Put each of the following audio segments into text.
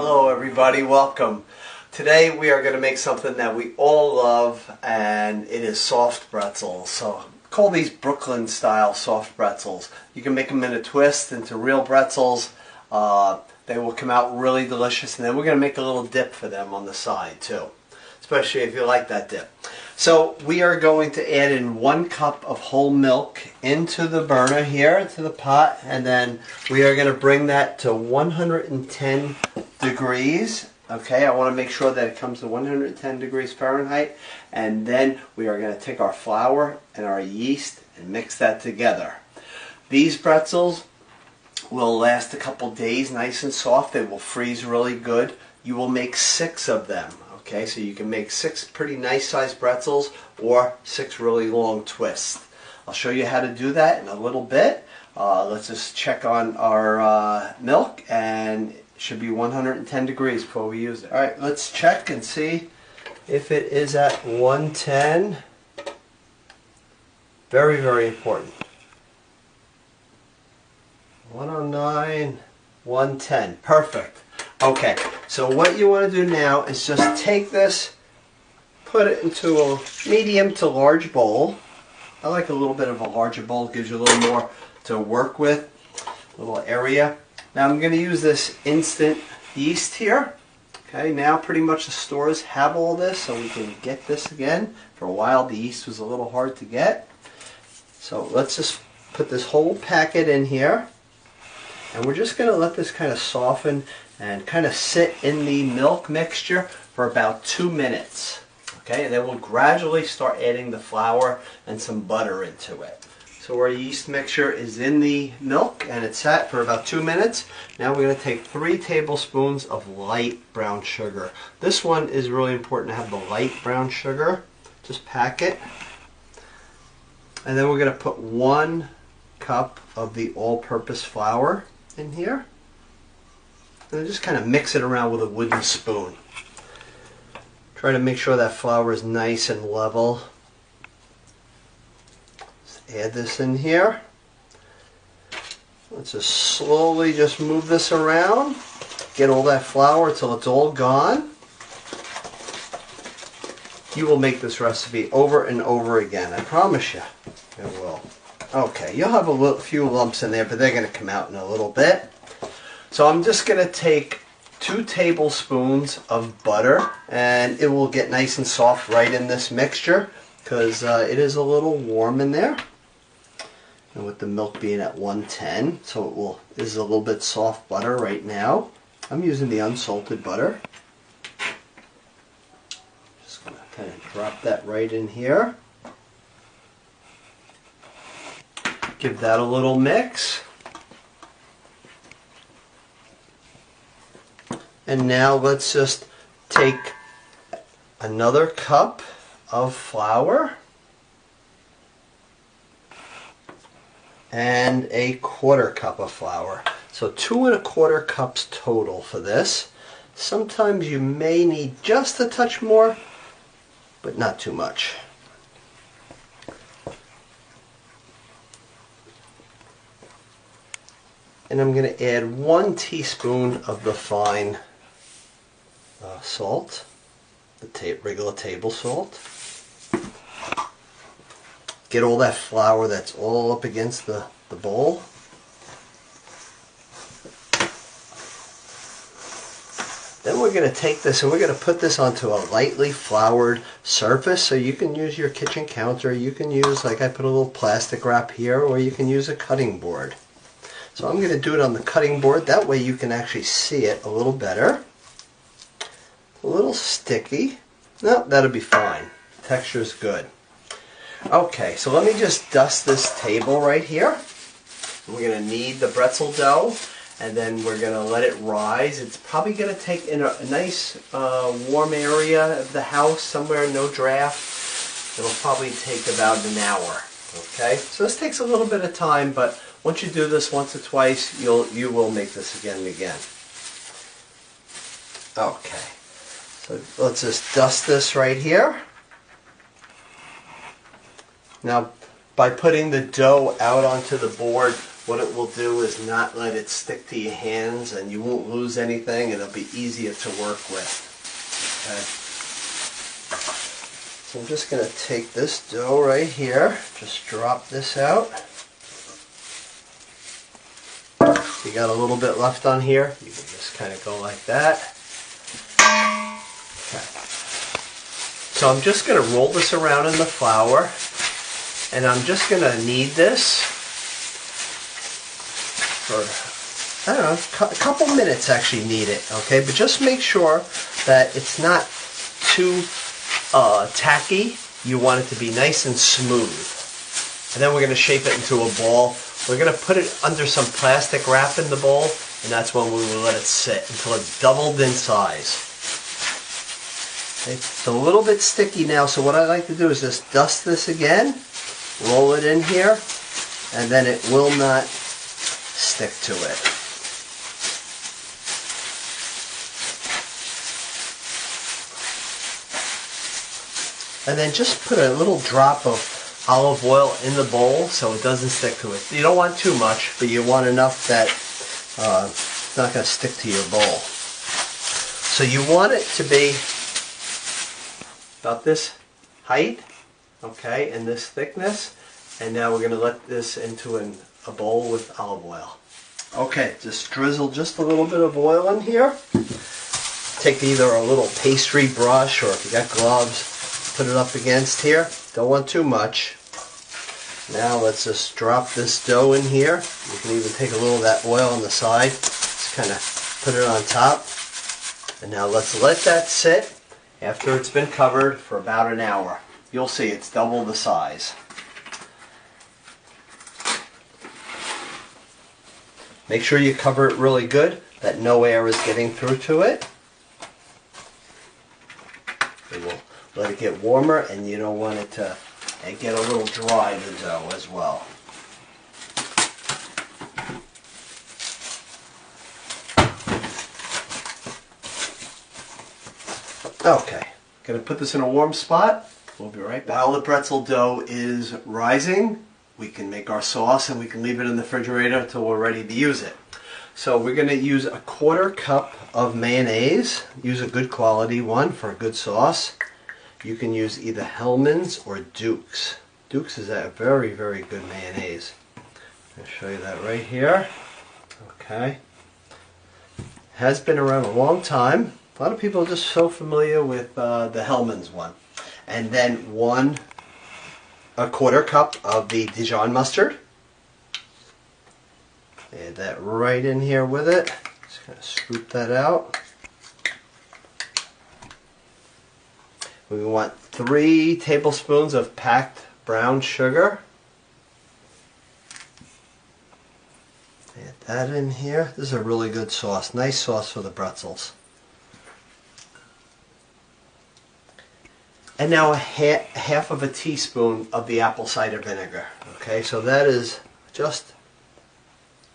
Hello everybody, welcome. Today we are going to make something that we all love, and it is soft pretzels. So call these Brooklyn style soft pretzels. You can make them in a twist into real pretzels. They will come out really delicious, and then we're going to make a little dip for them on the side too, especially if you like that dip. So we are going to add in 1 cup of whole milk into the burner here, into the pot, and then we are going to bring that to 110 degrees. Okay, I want to make sure that it comes to 110 degrees Fahrenheit, and then we are going to take our flour and our yeast and mix that together. These pretzels will last a couple days nice and soft. They will freeze really good. You will make 6 of them. Okay, so you can make 6 pretty nice sized pretzels or 6 really long twists. I'll show you how to do that in a little bit. Let's just check on our milk, and it should be 110 degrees before we use it. Alright, let's check and see if it is at 110. Very, very important. 109, 110. Perfect. Okay, so what you want to do now is just take this, put it into a medium to large bowl. I like a little bit of a larger bowl, it gives you a little more to work with, a little area. Now I'm going to use this instant yeast here. Okay, now pretty much the stores have all this, so we can get this again. For a while the yeast was a little hard to get. So let's just put this whole packet in here, and we're just going to let this kind of soften and kind of sit in the milk mixture for about 2 minutes. Okay, and then we'll gradually start adding the flour and some butter into it. So our yeast mixture is in the milk and it's sat for about 2 minutes. Now we're going to take 3 tablespoons of light brown sugar. This one is really important to have the light brown sugar. Just pack it. And then we're going to put 1 cup of the all-purpose flour in here. And just kind of mix it around with a wooden spoon. Try to make sure that flour is nice and level. Just add this in here. Let's just slowly just move this around. Get all that flour until it's all gone. You will make this recipe over and over again. I promise you it will. Okay, you'll have a few lumps in there, but they're going to come out in a little bit. So I'm just going to take 2 tablespoons of butter, and it will get nice and soft right in this mixture because it is a little warm in there. And with the milk being at 110, so it is a little bit soft butter right now. I'm using the unsalted butter. Just going to kind of drop that right in here. Give that a little mix. And now let's just take another cup of flour and a 1/4 cup of flour. So 2 1/4 cups total for this. Sometimes you may need just a touch more, but not too much. And I'm going to add 1 teaspoon of the fine salt, the regular table salt. Get all that flour that's all up against the bowl. Then we're going to take this and we're going to put this onto a lightly floured surface. So you can use your kitchen counter, you can use, like I put a little plastic wrap here, or you can use a cutting board. So I'm going to do it on the cutting board, that way you can actually see it a little better. A little sticky. No, that'll be fine. Texture is good. Okay, so let me just dust this table right here. We're going to knead the pretzel dough, and then we're going to let it rise. It's probably going to take in a nice warm area of the house, somewhere no draft. It'll probably take about an hour. Okay, so this takes a little bit of time, but once you do this once or twice, you will make this again and again. Okay, so let's just dust this right here. Now, by putting the dough out onto the board what it will do is not let it stick to your hands, and you won't lose anything, and it'll be easier to work with. Okay. So I'm just going to take this dough right here, just drop this out. If you got a little bit left on here, you can just kind of go like that. Okay. So I'm just going to roll this around in the flour, and I'm just going to knead this for, I don't know, a couple minutes. Actually knead it, okay? But just make sure that it's not too tacky. You want it to be nice and smooth. And then we're going to shape it into a ball. We're going to put it under some plastic wrap in the bowl, and that's when we will let it sit until it's doubled in size. Okay. It's a little bit sticky now, so what I like to do is just dust this again, roll it in here, and then it will not stick to it. And then just put a little drop of olive oil in the bowl so it doesn't stick to it. You don't want too much, but you want enough that it's not going to stick to your bowl. So you want it to be about this height, okay, and this thickness. And now we're going to let this into a bowl with olive oil. Okay, just drizzle just a little bit of oil in here. Take either a little pastry brush, or if you got gloves, put it up against here. Don't want too much. Now let's just drop this dough in here. You can even take a little of that oil on the side. Just kind of put it on top. And now let's let that sit after it's been covered for about an hour. You'll see it's double the size. Make sure you cover it really good, that no air is getting through to it. And we'll let it get warmer, and you don't want it to get a little dry, the dough, as well. Okay, gonna put this in a warm spot. We'll be right back. While the pretzel dough is rising, we can make our sauce, and we can leave it in the refrigerator until we're ready to use it. So we're going to use a 1/4 cup of mayonnaise. Use a good quality one for a good sauce. You can use either Hellmann's or Duke's. Duke's is a very, very good mayonnaise. I'll show you that right here. Okay. Has been around a long time. A lot of people are just so familiar with the Hellmann's one. And then a 1/4 cup of the Dijon mustard. Add that right in here with it. Just kind of scoop that out. We want 3 tablespoons of packed brown sugar. Add that in here. This is a really good sauce. Nice sauce for the pretzels. And now half of a teaspoon of the apple cider vinegar. Okay, so that is just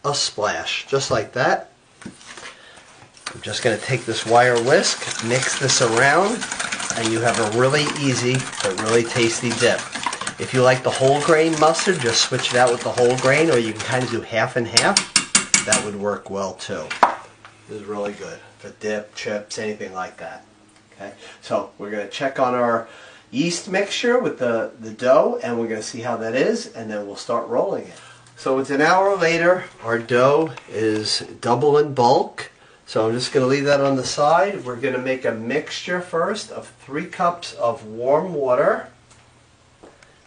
a splash, just like that. I'm just going to take this wire whisk, mix this around, and you have a really easy but really tasty dip. If you like the whole grain mustard, just switch it out with the whole grain, or you can kind of do half and half. That would work well too. This is really good for dip, chips, anything like that. Okay, so we're going to check on our yeast mixture with the dough, and we're going to see how that is, and then we'll start rolling it. So it's an hour later. Our dough is double in bulk. So I'm just going to leave that on the side. We're going to make a mixture first of 3 cups of warm water.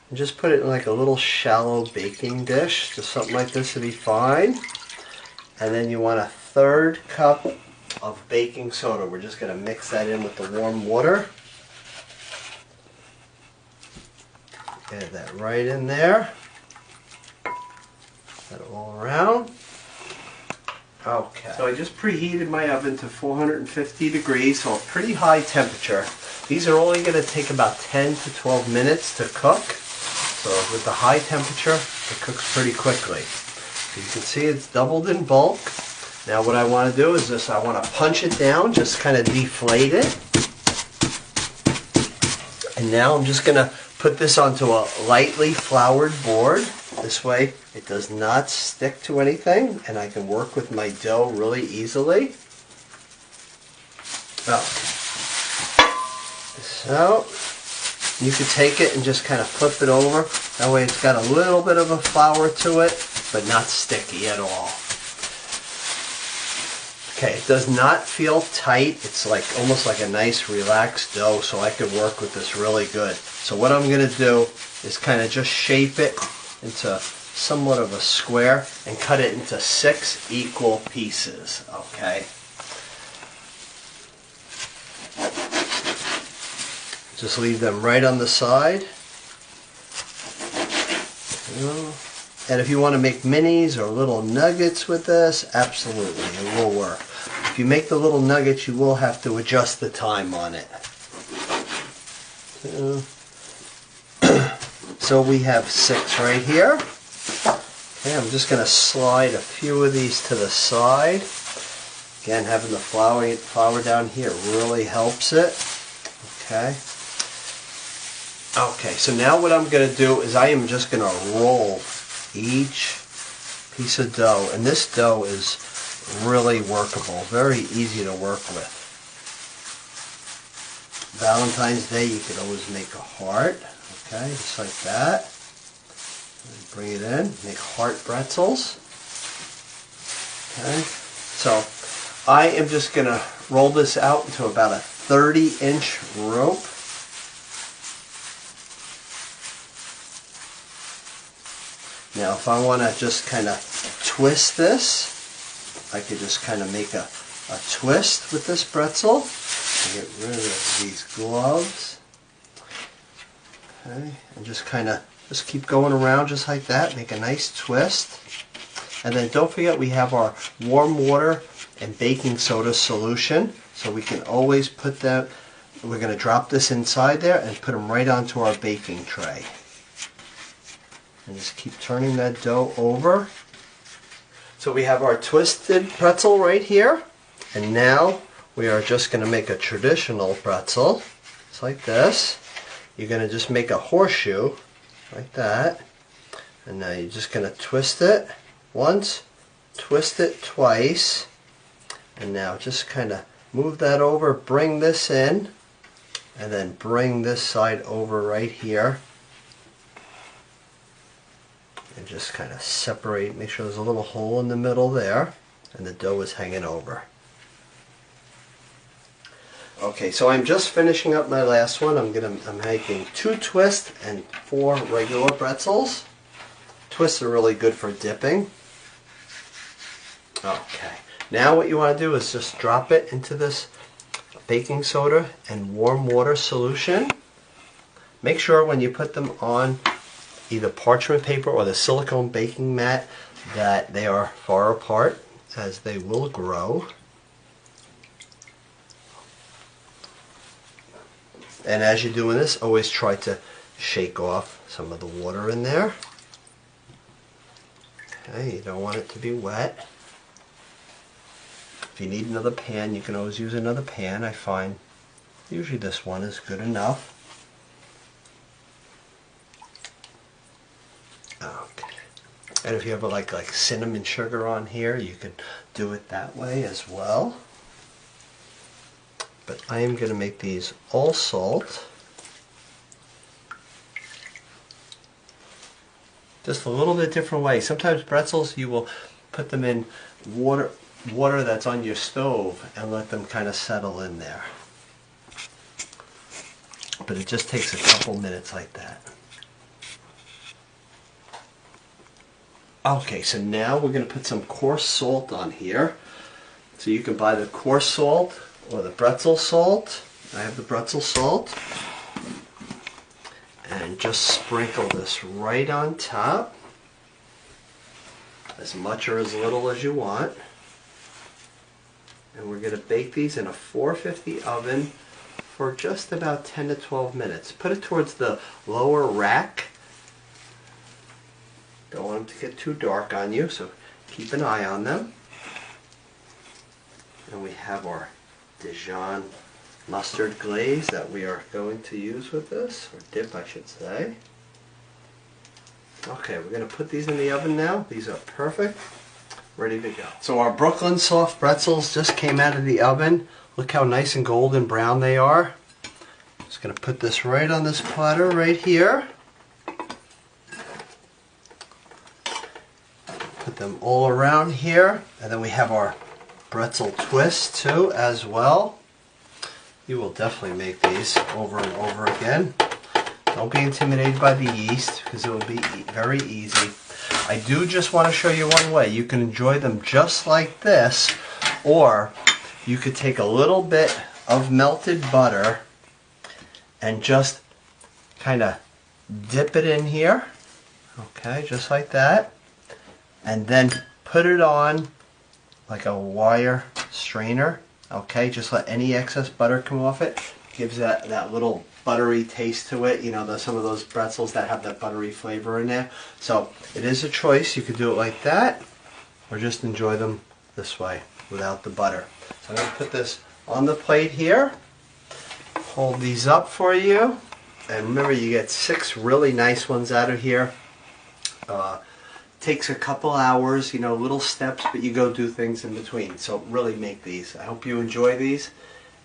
And just put it in like a little shallow baking dish. Just something like this would be fine. And then you want a 1/3 cup of baking soda. We're just going to mix that in with the warm water. Add that right in there. Set it all around. Okay. So I just preheated my oven to 450 degrees, so a pretty high temperature. These are only going to take about 10 to 12 minutes to cook. So with the high temperature, it cooks pretty quickly. So you can see it's doubled in bulk. Now what I want to do is this, I want to punch it down, just kind of deflate it. And now I'm just going to put this onto a lightly floured board. This way it does not stick to anything and I can work with my dough really easily. So you can take it and just kind of flip it over. That way it's got a little bit of a flour to it, but not sticky at all. Okay, it does not feel tight. It's like almost like a nice relaxed dough, so I could work with this really good. So what I'm going to do is kind of just shape it into somewhat of a square and cut it into 6 equal pieces, okay? Just leave them right on the side. And if you want to make minis or little nuggets with this, absolutely, it will work. If you make the little nuggets, you will have to adjust the time on it. So we have 6 right here. Okay, I'm just going to slide a few of these to the side. Again, having the flour down here really helps it. Okay. Okay, so now what I'm going to do is I am just going to roll each piece of dough, and this dough is really workable, very easy to work with. Valentine's Day, you could always make a heart, okay, just like that. And bring it in, make heart pretzels. Okay, so I am just going to roll this out into about a 30-inch rope. Now if I want to just kind of twist this, I could just kind of make a twist with this pretzel. Get rid of these gloves. Okay, and just kind of just keep going around just like that. Make a nice twist. And then don't forget we have our warm water and baking soda solution. So we can always put that, we're going to drop this inside there and put them right onto our baking tray. And just keep turning that dough over. So we have our twisted pretzel right here. And now we are just going to make a traditional pretzel. It's like this. You're going to just make a horseshoe like that. And now you're just going to twist it once, twist it twice. And now just kind of move that over, bring this in, and then bring this side over right here. And just kind of separate, make sure there's a little hole in the middle there, and the dough is hanging over. Okay, so I'm just finishing up my last one. I'm making 2 twists and 4 regular pretzels. Twists are really good for dipping. Okay, now what you want to do is just drop it into this baking soda and warm water solution. Make sure when you put them on either parchment paper or the silicone baking mat that they are far apart, as they will grow. And as you're doing this, always try to shake off some of the water in there. Okay, you don't want it to be wet. If you need another pan, you can always use another pan. I find usually this one is good enough. Okay. And if you have like cinnamon sugar on here, you can do it that way as well. But I am going to make these all salt. Just a little bit different way. Sometimes pretzels, you will put them in water that's on your stove and let them kind of settle in there. But it just takes a couple minutes like that. Okay, so now we're going to put some coarse salt on here. So you can buy the coarse salt or the pretzel salt. I have the pretzel salt. And just sprinkle this right on top. As much or as little as you want. And we're going to bake these in a 450 oven for just about 10 to 12 minutes. Put it towards the lower rack. Don't want them to get too dark on you, so keep an eye on them. And we have our Dijon mustard glaze that we are going to use with this, or dip I should say. Okay, we're going to put these in the oven now. These are perfect. Ready to go. So our Brooklyn soft pretzels just came out of the oven. Look how nice and golden brown they are. Just going to put this right on this platter right here. Put them all around here. And then we have our pretzel twist too as well. You will definitely make these over and over again. Don't be intimidated by the yeast because it will be very easy. I do just want to show you one way. You can enjoy them just like this, or you could take a little bit of melted butter and just kind of dip it in here. Okay, just like that. And then put it on like a wire strainer. Okay, just let any excess butter come off it. Gives that little buttery taste to it. You know, some of those pretzels that have that buttery flavor in there. So it is a choice. You could do it like that, or just enjoy them this way without the butter. So I'm going to put this on the plate here. Hold these up for you. And remember, you get 6 really nice ones out of here. Takes a couple hours, you know, little steps, but you go do things in between. So really make these. I hope you enjoy these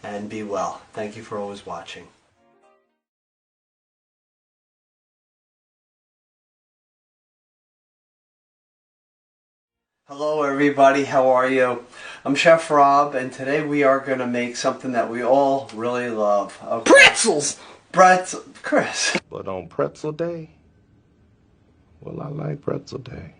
and be well. Thank you for always watching. Hello everybody, how are you? I'm Chef Rob, and today we are going to make something that we all really love. Okay. Pretzels! Chris. But on pretzel day, well, I like pretzel day.